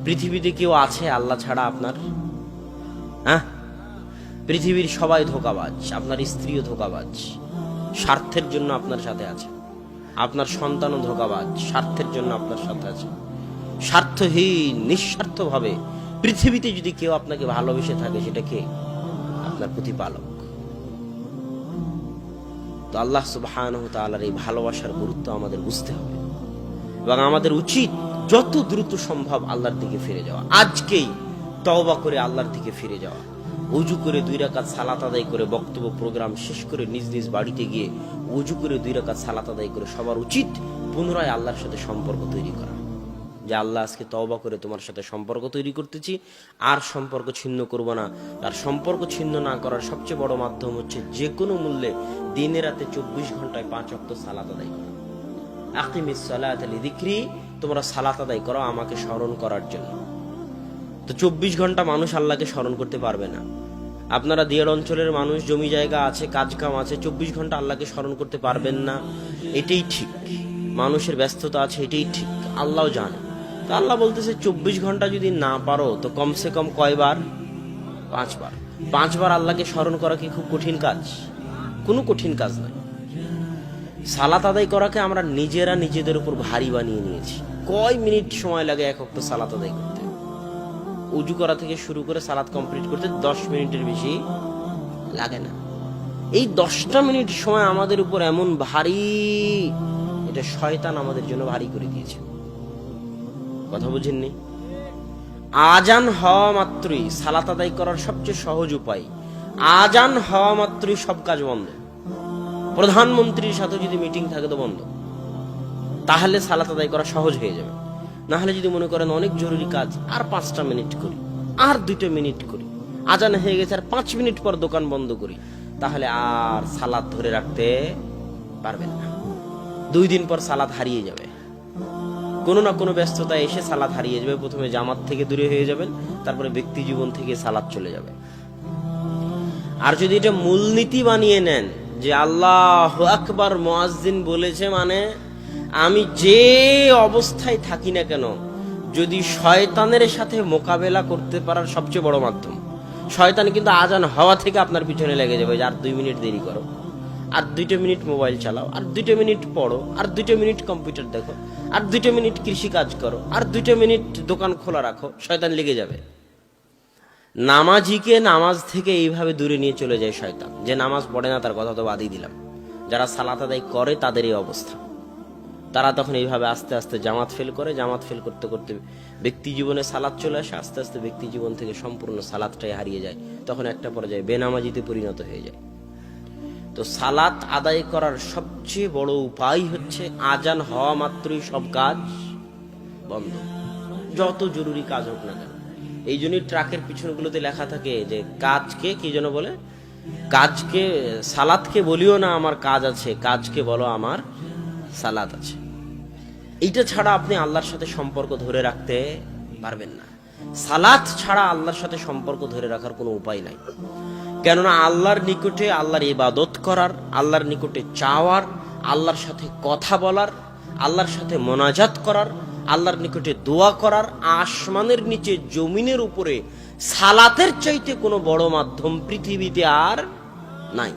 পৃথিবীতে কেউ আছে আল্লাহ ছাড়া আপনার? হ্যাঁ, পৃথিবীর সবাই ধোঁকাবাজ, আপনার স্ত্রীও ধোঁকাবাজ, স্বার্থের জন্য আপনার সাথে আছে। আপনার সন্তানও ধোঁকাবাজ, স্বার্থের জন্য আপনার সাথে আছে। স্বার্থহীন, নিঃস্বার্থভাবে পৃথিবীতে যদি কেউ আপনাকে ভালোবেসে থাকে, সেটা কে? আপনার প্রতিপালক। তো আল্লাহ সুবহানাহু ওয়া তাআলার এই ভালোবাসার গুরুত্ব আমাদের বুঝতে হবে এবং আমাদের উচিত যত দ্রুত সম্ভব আল্লাহর দিকে ফিরে যাওয়া। আজকেই তওবা করে আল্লাহর দিকে ফিরে যাওয়া, ওযু করে 2 রাকাত সালাত আদায় করে, বক্তব্য প্রোগ্রাম শেষ করে নিজ নিজ বাড়িতে গিয়ে ওযু করে 2 রাকাত সালাত আদায় করে সবার উচিত পুনরায় আল্লাহর সাথে সম্পর্ক তৈরি করা। যে আল্লাহ, আজকে তওবা করে তোমার সাথে সম্পর্ক তৈরি করতেছি, আর সম্পর্ক ছিন্ন করব না। আর সম্পর্ক ছিন্ন না করার সবচেয়ে বড় মাধ্যম হচ্ছে যে কোনো মূল্যে দিনে রাতে 24 ঘন্টায় 5 ওয়াক্ত সালাত আদায় করা। আকিমিস সালাতা লিযিকরি, তোমরা সালাত আদায় করো আমাকে স্মরণ করার জন্য। তো 24 ঘন্টা মানুষ আল্লাহকে স্মরণ করতে পারবে না। আপনারা দিয়ার অঞ্চলের মানুষ, জমি জায়গা আছে, কাজ কাম আছে, 24 ঘন্টা আল্লাহকে স্মরণ করতে পারবেন না, এটাই ঠিক। মানুষের ব্যস্ততা আছে, এটাই ঠিক, আল্লাহও জানে। তো আল্লাহ বলতেছে 24 ঘন্টা যদি না পারো তো কমসে কম কয়বার? 5 বার। 5 বার আল্লাহকে স্মরণ করা কি খুব কঠিন কাজ? কোনো কঠিন কাজ নয়। সালাত আদায় করাকে আমরা নিজেরা নিজেদের উপর ভারী বানিয়ে নিয়েছি। কয় মিনিট সময় লাগে এক ওয়াক্ত সালাত আদায় করতে? উজু করা থেকে শুরু করে সালাত কমপ্লিট করতে 10 মিনিটের বেশি লাগে না। এই 10টা মিনিট সময় আমাদের উপর এমন ভারী, এটা শয়তান আমাদের জন্য ভারী করে দিয়েছে। কথা বুঝেননি? আজান হওয়া মাত্রই সালাত আদায় করার সবচেয়ে সহজ উপায়, আজান হওয়া মাত্রই সব কাজ বন্ধ। প্রধানমন্ত্রীর সাথে যদি মিটিং থাকে তো বন্ধ, তাহলে সালাত আদায় করা সহজ হয়ে যাবে। না হলে যদি মনে করেন অনেক জরুরি কাজ, আর 5টা মিনিট করি, আর 2টা মিনিট করি, আজান হয়ে গেছে আর 5 মিনিট পর দোকান বন্ধ করি, তাহলে আর সালাত ধরে রাখতে পারবেন না। 2 দিন পর সালাত হারিয়ে যাবে, কোনো না কোনো ব্যস্ততায় এসে সালাত হারিয়ে যাবে। প্রথমে জামাত থেকে দূরে হয়ে যাবেন, তারপরে ব্যক্তি জীবন থেকে সালাত চলে যাবে। আর যদি এটা মূলনীতি বানিয়ে নেন যে আল্লাহু আকবার মুয়াজ্জিন বলেছে মানে আমি যে অবস্থায় থাকি না কেন, যদি শয়তানের সাথে মোকাবেলা করতে পারার সবচেয়ে বড় মাধ্যম। শয়তান কিন্তু আজান হওয়া থেকে আপনার পিছনে লেগে যাবে যে আর 2 মিনিট দেরি করো, আর 2টা মিনিট মোবাইল চালাও, আর 2টা মিনিট পড়ো, আর 2টা মিনিট কম্পিউটার দেখো, আর 2টা মিনিট কৃষি কাজ করো, আর 2টা মিনিট দোকান খোলা রাখো। শয়তান লেগে যাবে। নামাজিকে নামাজ থেকে এইভাবে দূরে নিয়ে চলে যায় শয়তান। যে নামাজ পড়ে না তার কথা তো বাদই দিলাম, যারা সালাত আদায় করে তাদের এই অবস্থা। তারা তখন এইভাবে আস্তে আস্তে জামাত ফেল করে, জামাত ফেল করতে করতে ব্যক্তি জীবনে সালাত চলে আসে, আস্তে আস্তে ব্যক্তি জীবন থেকে সম্পূর্ণ সালাতটাই হারিয়ে যায়। তখন একটা পর্যায়ে বেনামাজিতে পরিণত হয়ে যায়। তো সালাত আদায় করার সবচেয়ে বড় উপায় হচ্ছে আজান হওয়া মাত্রই সব কাজ বন্ধ, যত জরুরি কাজ হোক না কেন। এই জন্যই ট্রাকের পিছনগুলোতে লেখা থাকে যে কাজকে কি যেন বলে, কাজকে, সালাতকে বলিও না আমার কাজ আছে, কাজকে বলো আমার সালাত আছে। এইটা ছাড়া আপনি আল্লাহর সাথে সম্পর্ক ধরে রাখতে পারবেন না। সালাত ছাড়া আল্লাহর সাথে সম্পর্ক ধরে রাখার কোনো উপায় নাই। কেননা আল্লাহর নিকটে আল্লাহর ইবাদত করার, আল্লাহর নিকটে চাওয়ার, আল্লাহর সাথে কথা বলার, আল্লাহর সাথে মোনাজাত করার, আল্লাহর নিকটে দোয়া করার, আসমানের নিচে জমিনের উপরে সালাতের চাইতে কোনো বড় মাধ্যম পৃথিবীতে আর নাই।